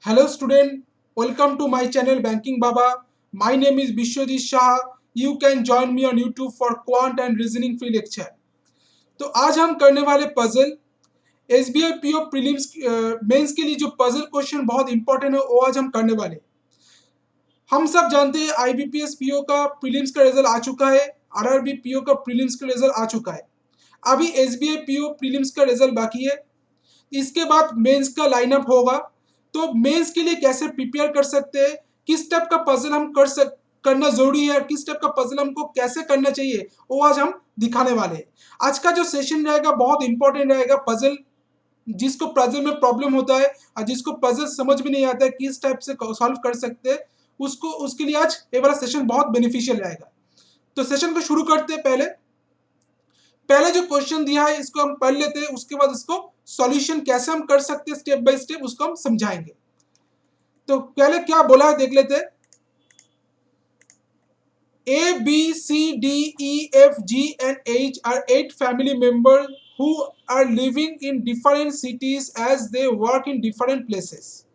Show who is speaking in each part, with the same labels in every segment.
Speaker 1: Hello student, welcome to my channel Banking Baba. My name is Bishwajit Shah. You can join me on YouTube for quant and reasoning free lecture. तो आज हम करने वाले puzzle SBI PO prelims mains के लिए जो puzzle question बहुत important है वो आज हम करने वाले। हम सब जानते हैं IBPS PO का प्रीलिम्स का रिजल्ट आ चुका है, RRB PO का प्रीलिम्स का रिजल्ट आ चुका है। अभी SBI PO प्रीलिम्स का रिजल्ट बाकी है। इसके बाद मेंस का लाइनअप होगा। तो मेंस के लिए कैसे प्रिपेयर कर सकते हैं, किस टाइप का पजल हम करना जरूरी है, किस टाइप का पजल हमको कैसे करना चाहिए, वो आज हम दिखाने वाले हैं। आज का जो सेशन रहेगा बहुत इंपॉर्टेंट रहेगा। पजल जिसको पजल में प्रॉब्लम होता है और जिसको पजल समझ में नहीं आता है किस टाइप से सॉल्व कर सकते हैं, उसको उसके लिए आज ये वाला सेशन बहुत बेनिफिशियल रहेगा। तो सेशन को शुरू करते हैं। पहले जो क्वेश्चन दिया है इसको हम पढ़ लेते हैं, उसके बाद इसको सॉल्यूशन कैसे हम कर सकते हैं स्टेप बाय स्टेप उसको हम समझाएंगे। तो पहले क्या बोला है देख लेते हैं। A, B, C, D, E, F, G and H are 8 family members who are living in different cities as they work in different places.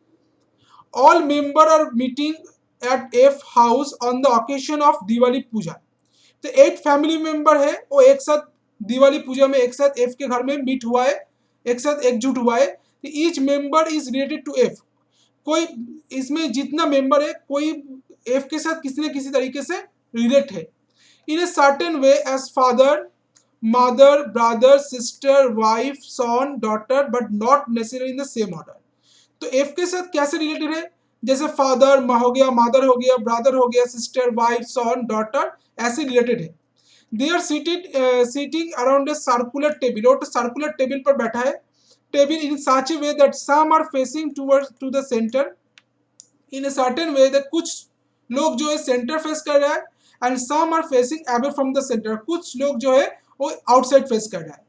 Speaker 1: All members are meeting at F house on the occasion of Diwali पूजा। तो 8 family member है वो एक साथ दिवाली पूजा में एक साथ F के घर में मीट हुआ है, एक साथ एकजुट हुआ है। Each member is related to F। कोई इसमें जितना मेंबर है कोई F के साथ किसी न किसी तरीके से रिलेट है। In a certain way as father, mother, brother, sister, wife, son, daughter, but not necessary in the same order. तो F के साथ कैसे रिलेटेड है, जैसे फादर हो गया, मदर हो गया, ब्रदर हो गया, सिस्टर, वाइफ, सन, डॉटर, ऐसे रिलेटेड है। They are sitting around a circular table, और सर्कुलर टेबल पर बैठा है। Table in such a way that some are facing towards to the centre in a certain way that कुछ लोग जो है सेंटर फेस कर रहा है and some are facing away from the centre, कुछ लोग जो है वो आउटसाइड फेस कर रहा है।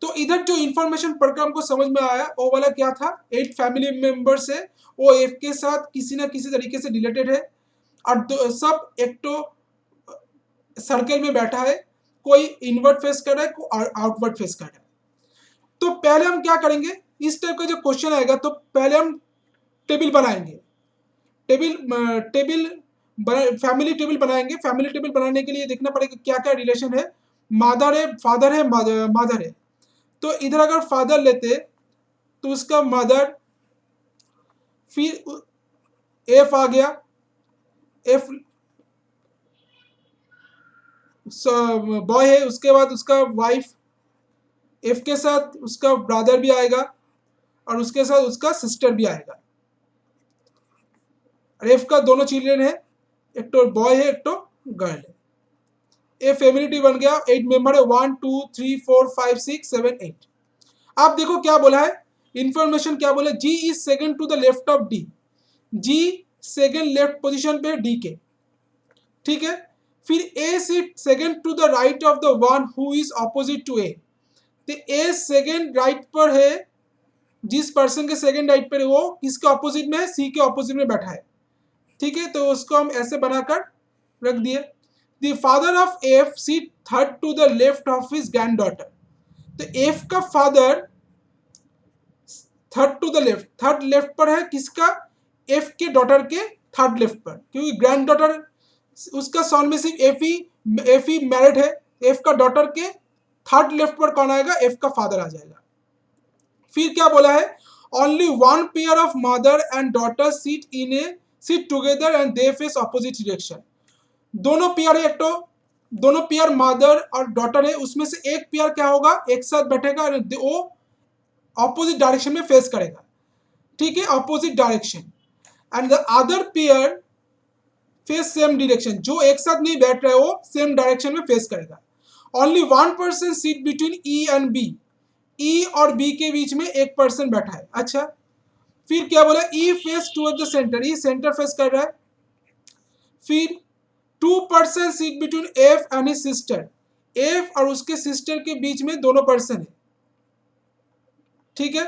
Speaker 1: तो इधर जो इन्फॉर्मेशन पढ़कर हमको समझ में आया वो वाला क्या था, 8 फैमिली मेंबर्स है वो F के साथ किसी ना किसी तरीके से रिलेटेड है और सब एक तो सर्कल में बैठा है, कोई इनवर्ट फेस कर रहा है कोई आउटवर्ड फेस कर रहा है। तो पहले हम क्या करेंगे, इस टाइप का जो क्वेश्चन आएगा तो पहले हम टेबल बनाएंगे। फैमिली टेबल बनाएंगे। फैमिली टेबल बनाने के लिए देखना पड़ेगा क्या क्या रिलेशन है। मदर है, फादर है, मदर है। तो इधर अगर फादर लेते तो उसका मदर, फिर एफ आ गया, एफ बॉय है, उसके बाद उसका वाइफ, एफ के साथ उसका ब्रदर भी आएगा और उसके साथ उसका सिस्टर भी आएगा। और एफ का दोनों चिल्ड्रन है, एक तो बॉय है एक तो गर्ल है। ए फैमिली ट्री बन गया, 8 मेंबर है, 1 2 3 4 5 6 7 8। आप देखो क्या बोला है, इंफॉर्मेशन क्या बोला, G is second to the left of D. G second left position पे डी के, ठीक है। फिर A seat second to the right of the one who is opposite to A. तो ए सेकंड राइट पर है, जिस पर्सन के सेकंड राइट पर है वो किसके ऑपोजिट में है, सी के ऑपोजिट में बैठा है, ठीक है। तो उसको हम ऐसे बनाकर रख दिए। The father of F seat third to the left of his granddaughter. तो एफ का father third to the left, third left पर है किसका, एफ के डॉटर के थर्ड लेफ्ट पर, क्योंकि ग्रैंड डॉटर उसका सन में सिर्फ एफ ही मैरिड है। एफ का डॉटर के थर्ड लेफ्ट पर कौन आएगा, एफ का फादर आ जाएगा। फिर क्या बोला है, only one pair of mother and daughter seat together and they face opposite direction. दोनों पेयर है, एक तो दोनों पेयर मदर और डॉटर है, उसमें से एक पेयर क्या होगा, एक साथ बैठेगा और वो ऑपोजिट डायरेक्शन में फेस करेगा, ठीक है, opposite direction. And the other pair face same direction, जो एक साथ नहीं बैठ रहा है वो सेम डायरेक्शन में फेस करेगा। Only one person seat between E and B. E और बी के बीच में एक पर्सन बैठा है। अच्छा, फिर क्या बोला, E face toward the centre, E centre face कर रहा है। फिर 2 person seat between F and his sister. F और उसके सिस्टर के बीच में दोनों पर्सन है, ठीक है।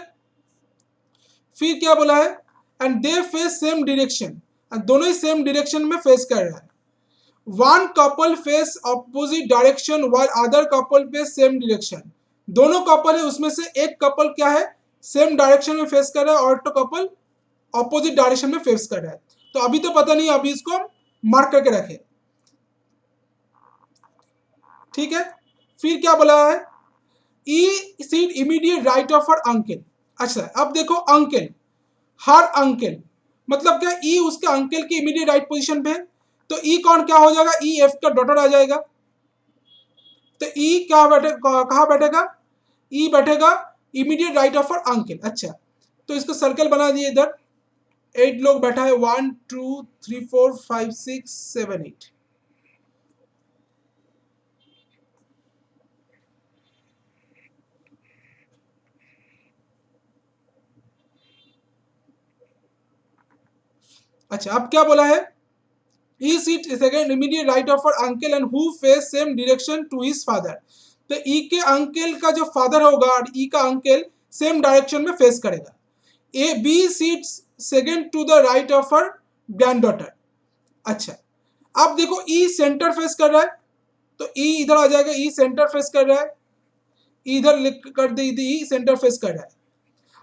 Speaker 1: फिर क्या बोला है, and they face same direction, दोनों ही सेम डायरेक्शन में फेस कर रहा है। One couple face opposite direction while other couple face same direction. दोनों कपल है, उसमें से एक कपल क्या है, सेम डायरेक्शन में फेस कर रहा है और तो कपल ऑपोजिट डायरेक्शन में फेस कर रहा है। तो अभी तो पता नहीं, अभी इसको मार्क करके रखे, ठीक है। फिर क्या बोला है, E seat immediate right of her uncle. अच्छा अब देखो अंकल, हर अंकल मतलब क्या, ई उसके अंकल की इमीडिएट राइट पोजीशन पे है, तो ई कौन क्या हो जाएगा, ई एफ का डॉटर आ जाएगा। तो ई क्या बैठे, कहाँ बैठेगा, ई बैठेगा immediate right of her uncle. अच्छा तो इसको सर्कल बना दिए इधर, 8 लोग बैठा है, 1 2 3 4 5 6 7 8। अच्छा अब क्या बोला है, E seat second immediate right of her uncle and who face same direction to his father. तो ई के अंकल का जो फादर होगा और ई का अंकल सेम डायरेक्शन में फेस करेगा। A B seat second to the right of her granddaughter. अच्छा अब देखो ई सेंटर फेस कर रहा है, तो ई इधर आ जाएगा, ई सेंटर फेस कर रहा है, इधर लिख कर दे, ई सेंटर फेस कर रहा है।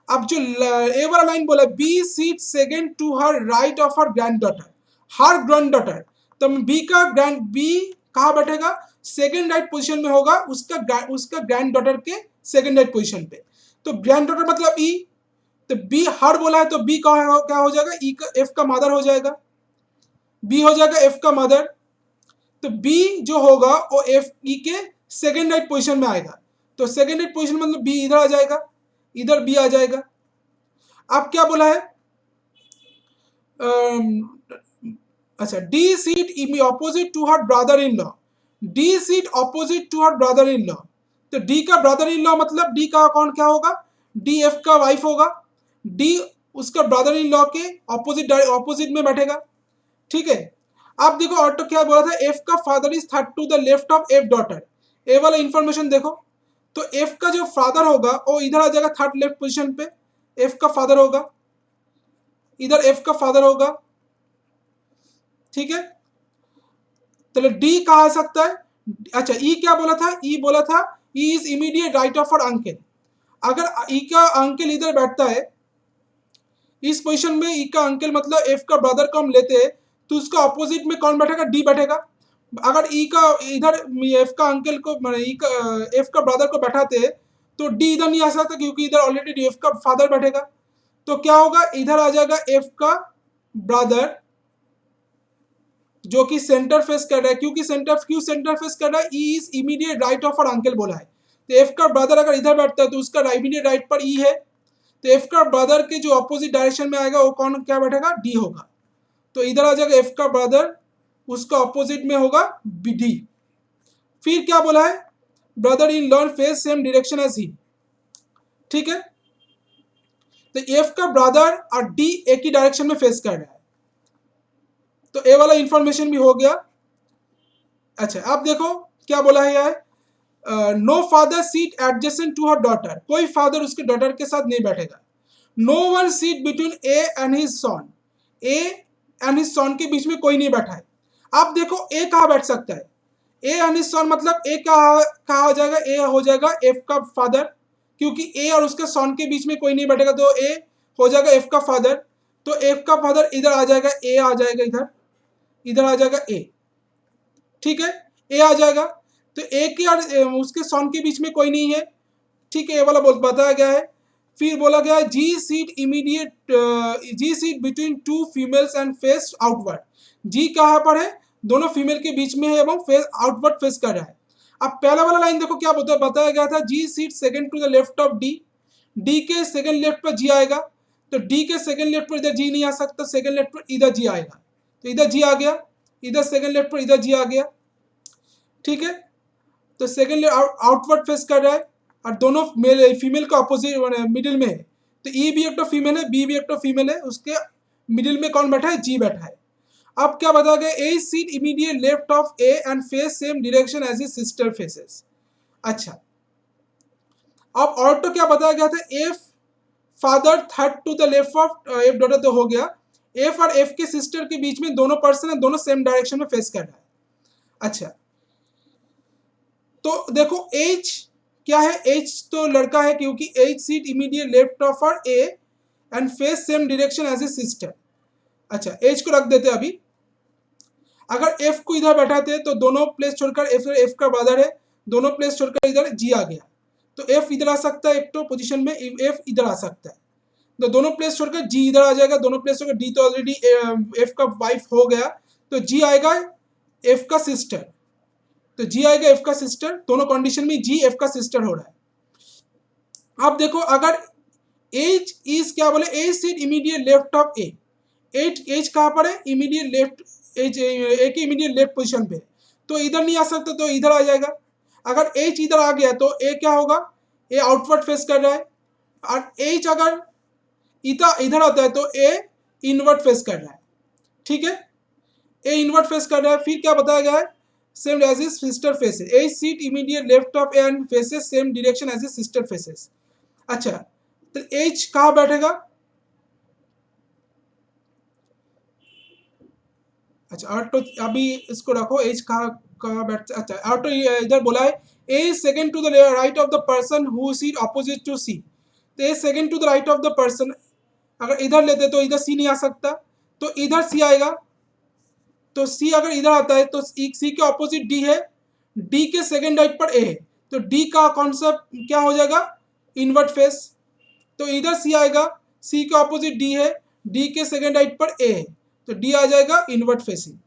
Speaker 1: अब जो ए वाला लाइन बोला, B seat second to her right of her granddaughter, her granddaughter, तो बी का ग्रैंड, बी कहाँ बैठेगा, सेकंड राइट पोजीशन में होगा, उसका ग्रैंड डॉटर के सेकंड राइट पोजीशन पे। तो ग्रैंड डॉटर मतलब ई, तो बी हर बोला है, तो बी क्या हो जाएगा, ई का एफ का मदर हो जाएगा, बी हो जाएगा एफ का मदर। तो बी जो होगा वो एफ ई के सेकंड राइट पोजीशन में आएगा, तो सेकंड राइट पोजीशन मतलब बी इधर आ जाएगा, इधर बी आ जाएगा। अब क्या बोला है, अच्छा D seat opposite to her brother in law, D seat opposite to her brother in law. तो डी का ब्रदर इन लॉ मतलब डी का कौन क्या होगा, डी एफ का वाइफ होगा, डी उसका ब्रदर इन लॉ के ऑपोजिट में बैठेगा, ठीक है। अब देखो और तो क्या बोला था, एफ का father is third to the left of F daughter. A वाला इंफॉर्मेशन देखो, तो एफ का जो फादर होगा वो इधर आ जाएगा थर्ड लेफ्ट पोजीशन पे, एफ का फादर होगा, इधर एफ का फादर होगा, ठीक है। तो डी कहा आ सकता है, अच्छा ई क्या बोला था, ई बोला था E is immediate right of her uncle. अगर ई का अंकल इधर बैठता है इस पोजीशन में, ई का अंकल मतलब एफ का ब्रदर को हम लेते हैं, तो उसका ऑपोजिट में कौन बैठेगा, डी बैठेगा। अगर ई का इधर एफ का अंकल को ई का एफ का ब्रदर को बैठाते हैं, तो डी इधर नहीं आ सकता क्योंकि इधर ऑलरेडी एफ का फादर बैठेगा। तो क्या होगा, इधर आ जाएगा एफ का ब्रदर जो कि सेंटर फेस कर रहा है, क्योंकि सेंटर फेस कर रहा है, E is immediate right of her uncle बोला है। तो एफ का ब्रदर अगर इधर बैठता है तो उसका इमीडिएट राइट पर ई है, तो एफ का ब्रदर के जो ऑपोजिट डायरेक्शन में आएगा वो कौन क्या बैठेगा, डी होगा। तो इधर आ जाएगा एफ का ब्रदर, उसका ऑपोजिट में होगा डी। फिर क्या बोला है, brother in law face same direction as ही, ठीक है। तो एफ का ब्रदर और डी एक ही डायरेक्शन में फेस कर रहा है, तो ए वाला इंफॉर्मेशन भी हो गया। अच्छा अब देखो क्या बोला है यार, no father seat adjacent to her daughter, कोई फादर उसके डॉटर के साथ नहीं बैठेगा। No one seat between A and his son, A and his son के बीच में कोई नहीं बैठा है। अब देखो ए कहाँ बैठ सकता है, ए एंड हिज सन मतलब ए कहाँ हो जाएगा, ए हो जाएगा एफ का फादर, क्योंकि ए और उसके सन के बीच में कोई नहीं बैठेगा, तो ए हो जाएगा एफ का फादर। तो एफ का फादर इधर आ जाएगा, ए आ जाएगा इधर, इधर आ जाएगा ए, ठीक है, ए आ जाएगा। तो ए के और उसके सन के बीच में कोई नहीं है, ठीक है, ए वाला बताया गया है। फिर बोला गया है G seat immediate, G seat between two females and face outward, G कहाँ पर है, दोनों फीमेल के बीच में है एवं फेस आउटवर्ड फेस कर रहा है। अब पहला वाला लाइन देखो क्या बताया गया था, G sit second to the left of D, D के सेकंड लेफ्ट पर जी आएगा, तो डी के सेकंड लेफ्ट पर इधर जी नहीं आ सकता, सेकंड लेफ्ट पर इधर जी आएगा, तो इधर जी आ गया, इधर सेकंड लेफ्ट पर इधर जी आ गया, ठीक है। तो सेकंड आउटवर्ड फेस कर रहा है और दोनों मेल फीमेल का अपोजिट मिडिल में है, तो ई भी एक तो फीमेल है, बी भी एक तो फीमेल है, उसके मिडिल में कौन बैठा है, जी बैठा है। अब क्या बताया गया, A seat immediate left of A and face same direction as his sister faces. अच्छा अब और तो क्या बताया गया था, F father third to the left of F daughter, तो हो गया एफ और एफ के सिस्टर के बीच में दोनों पर्सन है, दोनों सेम डायरेक्शन में फेस कर रहा है। अच्छा तो देखो एच क्या है, एच तो लड़का है क्योंकि H seat immediate left of her A and face same direction as A sister. अच्छा एच को रख देते अभी। अगर एफ को इधर बैठाते तो दोनों प्लेस छोड़कर एफ का ब्रदर है, दोनों प्लेस छोड़कर इधर जी आ गया, तो एफ इधर आ सकता है एक तो पोजीशन में, एफ इधर आ सकता है, तो दोनों प्लेस छोड़कर जी इधर आ जाएगा, दोनों प्लेस छोड़कर डी तो ऑलरेडी एफ का वाइफ हो गया, तो जी आएगा एफ का सिस्टर, तो जी आएगा एफ का सिस्टर, दोनों कंडीशन में जी एफ का सिस्टर हो रहा है। अब देखो अगर एच इज क्या बोले, H seat immediate left of A, H कहाँ पर है, इमीडिएट लेफ्ट, एच ए के इमीडिएट लेफ्ट पोजीशन पे, तो इधर नहीं आ सकता तो इधर आ जाएगा। अगर एच इधर आ गया तो ए क्या होगा, ए आउटवर्ड फेस कर रहा है, और एच अगर इधर आता है तो ए इनवर्ट फेस कर रहा है, ठीक है, ए इनवर्ट फेस कर रहा है। फिर क्या बताया गया है, same as is sister faces, A seat immediate left of A and faces same direction as A sister faces. अच्छा तो एच कहाँ बैठेगा, अच्छा ऑटो अभी इसको रखो, एच कहाँ बैठता, अच्छा ऑटो इधर बोला है A second to the right of the person who sit opposite to C, तो A second to the right of the person, अगर इधर लेते तो इधर सी नहीं आ सकता, तो इधर सी आएगा, तो सी अगर इधर आता है तो सी के ऑपोजिट डी है, डी के सेकंड राइट पर ए है, तो डी का कॉन्सेप्ट क्या हो जाएगा, इनवर्ट फेस, तो इधर सी आएगा, सी के ऑपोजिट डी है, डी के सेकंड राइट पर ए है, तो डी आ जाएगा इनवर्ट फेसिंग।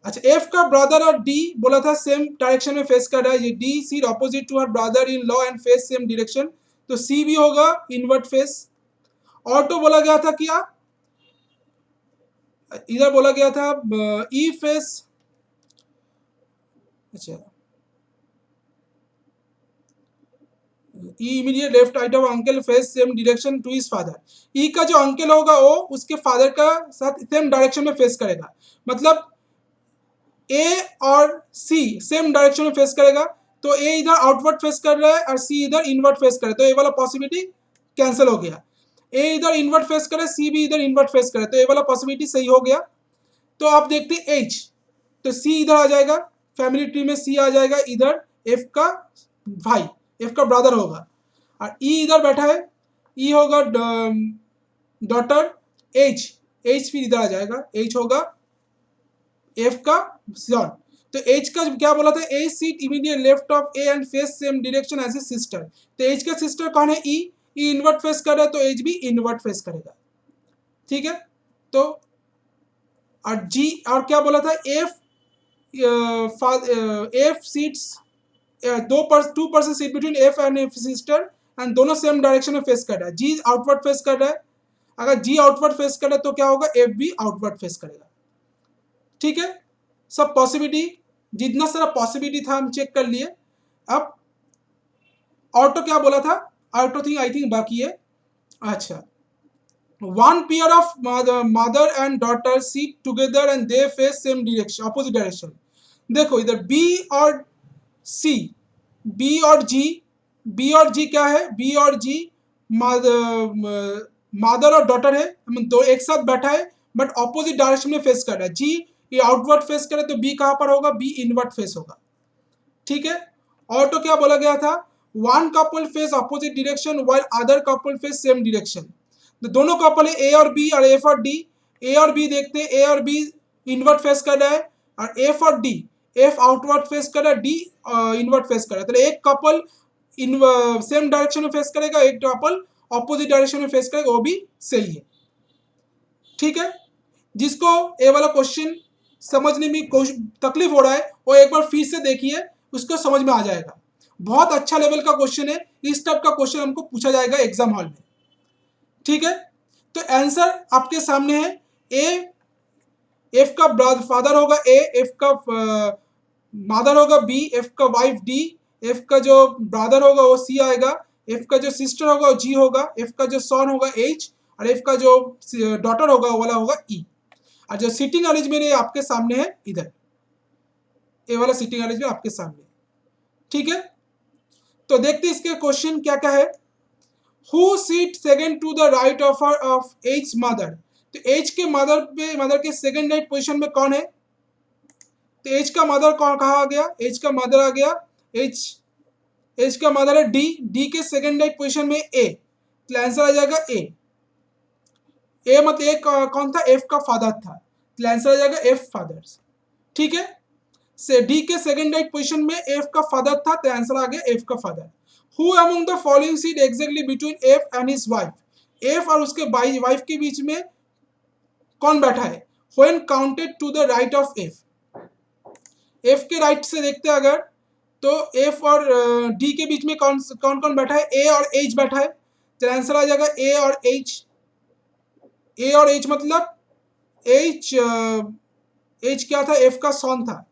Speaker 1: अच्छा एफ का ब्रदर और डी बोला था सेम डायरेक्शन में फेस कर रहा है, ये D seat opposite to her brother in law and face same direction, तो सी भी होगा इनवर्ट फेस। ऑटो बोला गया था क्या, इधर बोला गया था ई फेस, अच्छा E immediate left right of uncle face same direction to his father, E का जो अंकल होगा वो उसके फादर का साथ सेम डायरेक्शन में फेस करेगा, मतलब ए और सी सेम डायरेक्शन में फेस करेगा, तो ए इधर आउटवर्ड फेस कर रहा है और सी इधर इनवर्ट फेस कर रहा है, तो ए वाला पॉसिबिलिटी कैंसिल हो गया, ए इधर इनवर्ट फेस करे, सी भी इधर इनवर्ट फेस करे, तो ए वाला पॉसिबिलिटी सही हो गया। तो आप देखते हैं एच, तो सी इधर आ जाएगा, फैमिली ट्री में सी आ जाएगा, इधर एफ का भाई, एफ का ब्रदर होगा, और ई इधर बैठा है, ई होगा डॉटर, एच एच फिर इधर आ जाएगा, एच होगा एफ का सन, तो एच का क्या बोला था, H seat immediate left of A and face same direction as A sister, तो एच का सिस्टर कौन है, ई इनवर्ट फेस कर रहा है, तो एच भी इनवर्ट फेस करेगा, ठीक है। तो और जी और क्या बोला था, F sits two person seat between F and F sister and दोनों सेम डायरेक्शन में फेस कर रहा है, जी आउटवर्ड फेस कर रहा है, अगर जी आउटवर्ड फेस कर रहा है तो क्या होगा, एफ भी आउटवर्ड फेस करेगा, ठीक है। सब पॉसिबिलिटी, जितना सारा पॉसिबिलिटी था हम चेक कर लिए। अब ऑटो क्या बोला था, ऑटो थिंग आई थिंक बाकी है, अच्छा one pair of mother and daughter sit together and they face same direction, opposite direction। देखो इधर B और C, B और G, B और G क्या है, B और G मदर और डॉटर है, दो एक साथ बैठा है बट ऑपोजिट डायरेक्शन में फेस कर रहा है, G ये आउटवर्ड फेस करे तो B कहाँ पर होगा, B इनवर्ट फेस होगा, ठीक है। ऑटो क्या बोला गया था, one couple face opposite direction while other couple face same direction, तो दोनों कपल है ए और बी और एफ और डी, ए और बी देखते हैं, ए और बी इनवर्ट फेस कर रहा है, और एफ और डी, एफ आउटवर्ड फेस कर रहा है, डी इनवर्ट फेस कर रहा है, तो एक कपल इन सेम डायरेक्शन में फेस करेगा, एक कपल ऑपोजिट डायरेक्शन में फेस करेगा, वो भी सही है, ठीक है। जिसको ए वाला क्वेश्चन समझने में तकलीफ हो रहा है वो एक बार फिर से देखिए, उसको समझ में आ जाएगा, बहुत अच्छा लेवल का क्वेश्चन है, इस टाइप का क्वेश्चन हमको पूछा जाएगा एग्जाम हॉल में, ठीक है। तो आंसर आपके सामने है, ए एफ का फादर होगा ए, एफ का मदर होगा बी, एफ का वाइफ डी, एफ का जो ब्रदर होगा वो सी आएगा, एफ का जो सिस्टर होगा वो जी होगा, एफ का जो सन होगा एच, और एफ का जो डॉटर होगा वो वाला होगा ई, और जो सिटिंग अरेंजमेंट है आपके सामने है इधर, ए वाला सिटिंग अरेंजमेंट आपके सामने, ठीक है। तो देखते इसके क्वेश्चन क्या क्या है, Who sit second to the right of her of H mother, तो H के मदर के सेकंड राइट पोजीशन में कौन है, तो H का मदर कौन कहाँ आ गया, H का मदर आ गया, H का मदर है D, D के सेकंड राइट पोजीशन में A, तो आंसर आ जाएगा A, ए मतलब ए कौन था, एफ का फादर था, तो आंसर आ जाएगा एफ फादर्स। ठीक है, से डी के सेकंड राइट पोजीशन में एफ का फादर था, तो आंसर आ गया एफ का father. Who among the following sit exactly between F and his wife, F और उसके वाइफ के बीच में कौन बैठा है, when counted to the right of F, F के राइट से देखते हैं अगर, तो एफ और डी के बीच में कौन कौन कौन बैठा है, ए और एच बैठा है, तो आंसर आ जाएगा ए और एच। ए और एच मतलब एच, एच क्या था, एफ का सन था,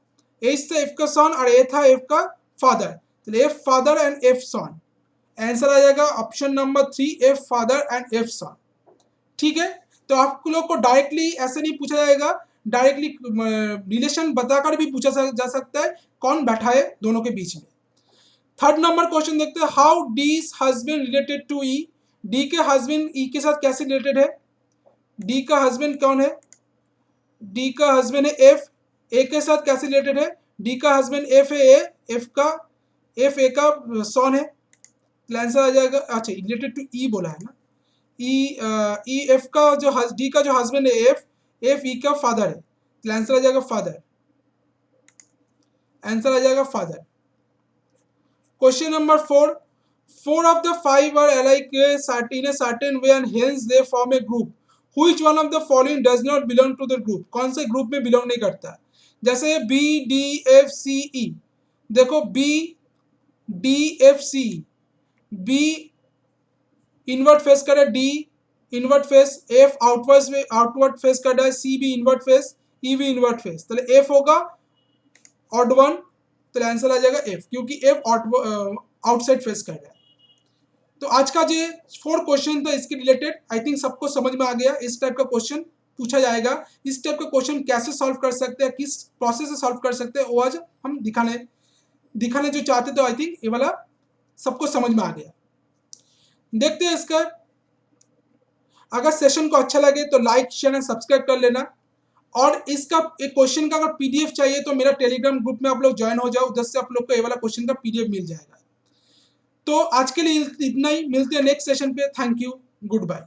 Speaker 1: एच था एफ का सन और ए था एफ का फादर, तो F father and F son, answer आ जाएगा option number 3 F father and F son. ठीक है, तो आप लोग को डायरेक्टली ऐसे नहीं पूछा जाएगा, डायरेक्टली रिलेशन बताकर भी पूछा जा सकता है कौन बैठा है दोनों के बीच में। थर्ड नंबर क्वेश्चन देखते हैं, how D's husband related to E, D के हस्बैंड ई के साथ कैसे रिलेटेड है, डी का हस्बैंड कौन है, डी का हस्बैंड है एफ, ए के साथ कैसे रिलेटेड है, डी का हस्बैंड एफ है, ए एफ का, एफ ए का सन है, आंसर आ जाएगा, अच्छा रिलेटेड टू ई बोला है ना, ई एफ का जो डी का जो हस्बैंड है एफ, एफ ई का फादर है, तो आंसर आ जाएगा फादर, आंसर आ जाएगा father. Question number 4, 4 of the 5 are alike in a certain way and hence they form a group. Which one of the following does not belong to the group? कौन से group में belong नहीं करता, जैसे B D F C E, देखो B D F C, B inward face कर रहा है, D inward face, F outward face कर रहा है, सी भी इनवर्ट फेस, ई भी इनवर्ट फेस, तो एफ होगा ऑड वन, तो आंसर आ जाएगा एफ, क्योंकि एफ आउटसाइड फेस कर रहा है। तो आज का जो 4 क्वेश्चन था इसके रिलेटेड, आई थिंक सबको समझ में आ गया, इस टाइप का क्वेश्चन पूछा जाएगा, इस टाइप का क्वेश्चन कैसे सॉल्व कर सकते हैं, किस प्रोसेस से सॉल्व कर सकते हैं, वो आज हम दिखाने जो चाहते थे, आई थिंक ये वाला सबको समझ में आ गया। देखते हैं इसका, अगर सेशन को अच्छा लगे तो लाइक शेयर एंड सब्सक्राइब कर लेना, और इसका एक क्वेश्चन का अगर पीडीएफ चाहिए तो मेरा टेलीग्राम ग्रुप में आप लोग ज्वाइन हो जाओ, उधर से आप लोग को ये वाला क्वेश्चन का पीडीएफ मिल जाएगा। तो आज के लिए इतना ही, मिलते हैं नेक्स्ट सेशन पे, थैंक यू, गुड बाय।